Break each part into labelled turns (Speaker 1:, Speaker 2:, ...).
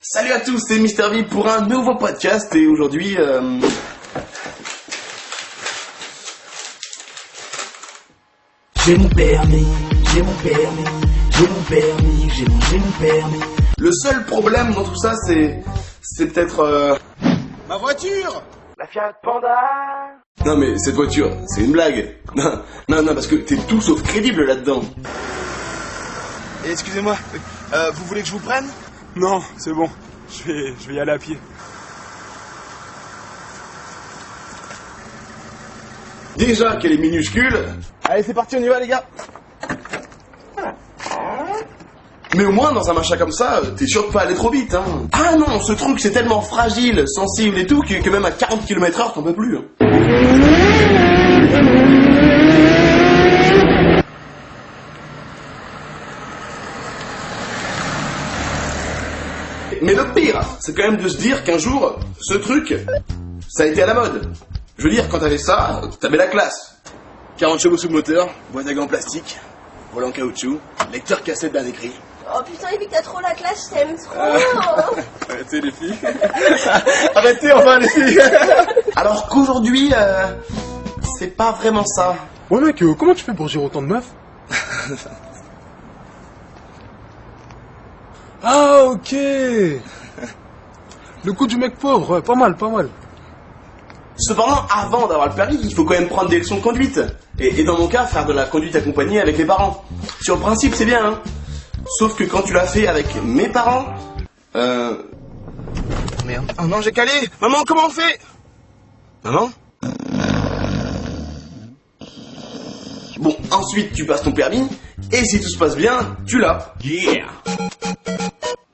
Speaker 1: Salut à tous, c'est Mister V pour un nouveau podcast et aujourd'hui
Speaker 2: J'ai mon permis, j'ai mon permis, j'ai mon permis, j'ai mon permis.
Speaker 1: Le seul problème dans tout ça c'est peut-être
Speaker 3: Ma voiture!
Speaker 2: La Fiat Panda.
Speaker 1: Non mais cette voiture, c'est une blague. Non, parce que t'es tout sauf crédible là-dedans.
Speaker 3: Et excusez-moi, vous voulez que je vous prenne?
Speaker 4: Non, c'est bon. Je vais y aller à pied.
Speaker 1: Déjà qu'elle est minuscule.
Speaker 3: Allez, c'est parti, on y va les gars!
Speaker 1: Mais au moins dans un machin comme ça, t'es sûr de pas aller trop vite, hein. Ah non, ce truc c'est tellement fragile, sensible et tout, que même à 40 km/h t'en peux plus. Hein. Mais le pire, c'est quand même de se dire qu'un jour, ce truc, ça a été à la mode. Je veux dire, quand t'avais ça, t'avais la classe. 40 chevaux sous le moteur, boîte à gants en plastique, volant en caoutchouc, lecteur cassette bien écrit.
Speaker 5: Oh putain, Yvick, t'as trop la classe, je t'aime trop.
Speaker 1: Arrêtez les filles. Arrêtez enfin les filles. Alors qu'aujourd'hui, c'est pas vraiment ça.
Speaker 4: Ouais mec, comment tu fais pour gérer autant de meufs? Ah ok. Le coup du mec pauvre, ouais, pas mal.
Speaker 1: Cependant, avant d'avoir le permis, il faut quand même prendre des leçons de conduite. Et dans mon cas, faire de la conduite accompagnée avec les parents. Sur le principe, c'est bien, hein. Sauf que quand tu l'as fait avec mes parents...
Speaker 3: Merde. Oh non, j'ai calé! Maman, comment on fait?
Speaker 1: Maman? Bon, ensuite, tu passes ton permis, et si tout se passe bien, tu l'as.
Speaker 2: Yeah.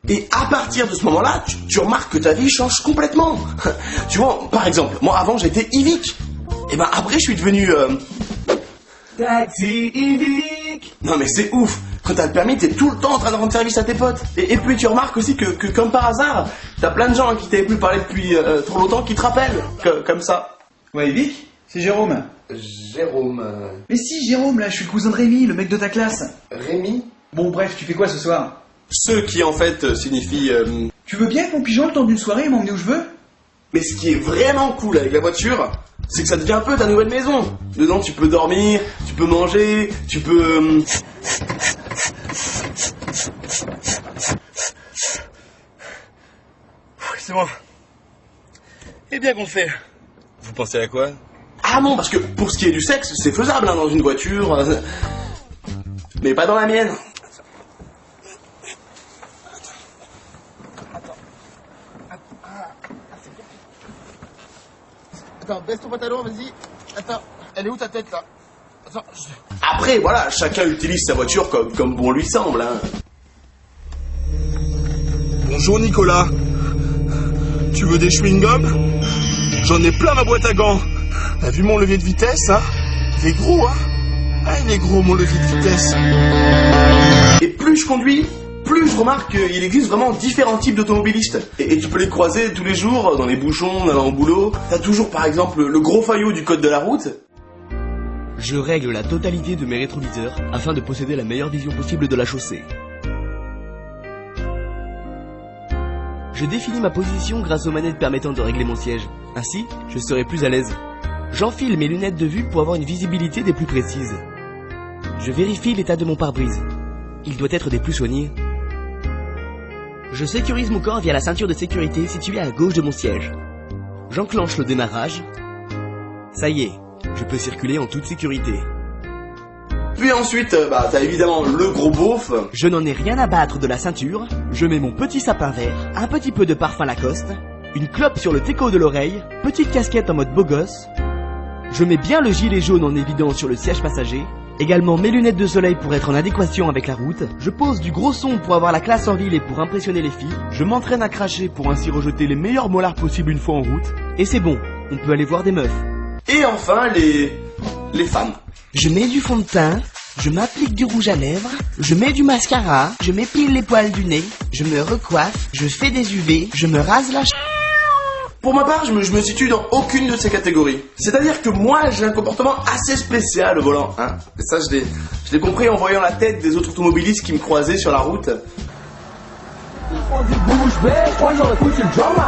Speaker 1: Et à partir de ce moment-là, tu remarques que ta vie change complètement. Tu vois, par exemple, moi avant j'étais Yvick. Et ben après je suis devenu...
Speaker 2: Taxi Yvick.
Speaker 1: Non mais c'est ouf. Quand t'as le permis, t'es tout le temps en train de rendre service à tes potes. Et puis tu remarques aussi que comme par hasard, t'as plein de gens qui t'avaient plus parlé depuis trop longtemps qui te rappellent. Comme ça.
Speaker 6: Ouais, Yvick, c'est Jérôme.
Speaker 1: Jérôme...
Speaker 6: Mais si, Jérôme, là, je suis le cousin de Rémi, le mec de ta classe.
Speaker 1: Rémi?
Speaker 6: Bon, bref, tu fais quoi ce soir?
Speaker 1: Ce qui en fait signifie...
Speaker 6: Tu veux bien être mon pigeon le temps d'une soirée et m'emmener où je veux?
Speaker 1: Mais ce qui est vraiment cool avec la voiture, c'est que ça devient un peu ta nouvelle maison. Dedans tu peux dormir, tu peux manger, tu peux...
Speaker 3: C'est bon. Et bien qu'on fait. Vous pensez à quoi?
Speaker 1: Ah non, parce que pour ce qui est du sexe, c'est faisable hein, dans une voiture, mais pas dans la mienne.
Speaker 3: Attends, baisse ton pantalon, vas-y. Attends, elle est où ta tête là? Attends,
Speaker 1: Après, voilà, chacun utilise sa voiture comme bon lui semble. Hein.
Speaker 3: Bonjour Nicolas. Tu veux des chewing-gums? J'en ai plein ma boîte à gants. T'as vu mon levier de vitesse, hein? Il est gros, hein? Ah, il est gros mon levier de vitesse.
Speaker 1: Et plus je conduis, plus je remarque qu'il existe vraiment différents types d'automobilistes. Et tu peux les croiser tous les jours, dans les bouchons, en allant au boulot. T'as toujours par exemple le gros faillot du code de la route.
Speaker 7: Je règle la totalité de mes rétroviseurs afin de posséder la meilleure vision possible de la chaussée. Je définis ma position grâce aux manettes permettant de régler mon siège. Ainsi, je serai plus à l'aise. J'enfile mes lunettes de vue pour avoir une visibilité des plus précises. Je vérifie l'état de mon pare-brise. Il doit être des plus soignés. Je sécurise mon corps via la ceinture de sécurité située à gauche de mon siège. J'enclenche le démarrage. Ça y est, je peux circuler en toute sécurité.
Speaker 1: Puis ensuite, t'as évidemment le gros beauf.
Speaker 7: Je n'en ai rien à battre de la ceinture. Je mets mon petit sapin vert, un petit peu de parfum Lacoste, une clope sur le téco de l'oreille, petite casquette en mode beau gosse. Je mets bien le gilet jaune en évidence sur le siège passager. Également mes lunettes de soleil pour être en adéquation avec la route. Je pose du gros son pour avoir la classe en ville et pour impressionner les filles. Je m'entraîne à cracher pour ainsi rejeter les meilleurs molars possibles une fois en route. Et c'est bon, on peut aller voir des meufs.
Speaker 1: Et enfin, les femmes.
Speaker 7: Je mets du fond de teint, je m'applique du rouge à lèvres, je mets du mascara, je m'épile les poils du nez, je me recoiffe, je fais des UV, je me rase la
Speaker 1: Pour ma part, je me situe dans aucune de ces catégories. C'est-à-dire que moi, j'ai un comportement assez spécial au volant. Hein. Et ça, je l'ai compris en voyant la tête des autres automobilistes qui me croisaient sur la route.
Speaker 2: Ils font du bouche je vais, je crois que j'aurais foutu le drama.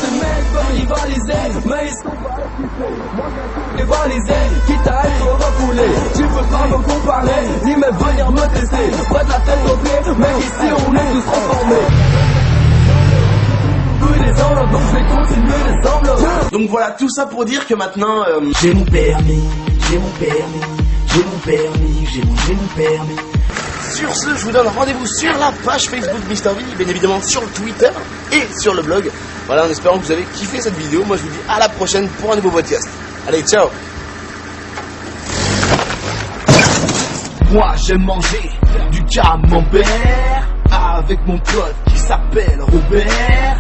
Speaker 2: Ce mec veut rivaliser, mais ils sont pas occupés. Moi je vais rivaliser, quitte à être refoulé. Tu veux pas me comparer, ni même venir me tester. Prête la tête au pied, mec ici on est tous transformés. Les enveloppes, donc je vais continuer les enveloppes.
Speaker 1: Donc voilà, tout ça pour dire que maintenant...
Speaker 2: J'ai mon permis, j'ai mon permis, j'ai mon permis, j'ai mon permis.
Speaker 1: Sur ce, je vous donne rendez-vous sur la page Facebook MrV, bien évidemment sur le Twitter et sur le blog. Voilà, en espérant que vous avez kiffé cette vidéo. Moi, je vous dis à la prochaine pour un nouveau podcast. Allez, ciao.
Speaker 2: Moi, j'aime manger du camembert avec mon pote qui s'appelle Robert.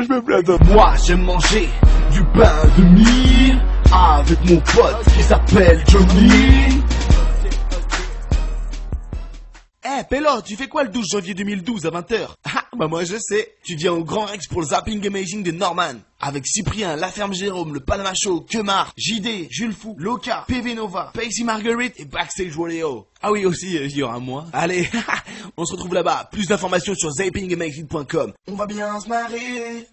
Speaker 3: Je peux plus attendre.
Speaker 2: Moi j'aime manger du pain de mie avec mon pote qui s'appelle Johnny.
Speaker 7: Eh, Pélo, tu fais quoi le 12 janvier 2012 à 20h? Ah, bah moi je sais. Tu viens au Grand Rex pour le Zapping Amazing de Norman. Avec Cyprien, La Ferme Jérôme, le Panama Show, Kemar, JD, Jules Fou, Loca, PV Nova, Pacey Marguerite et Backstage Rodeo. Ah oui, aussi, il y aura moi. Allez, on se retrouve là-bas. Plus d'informations sur zappingamazing.com. On va bien se marrer.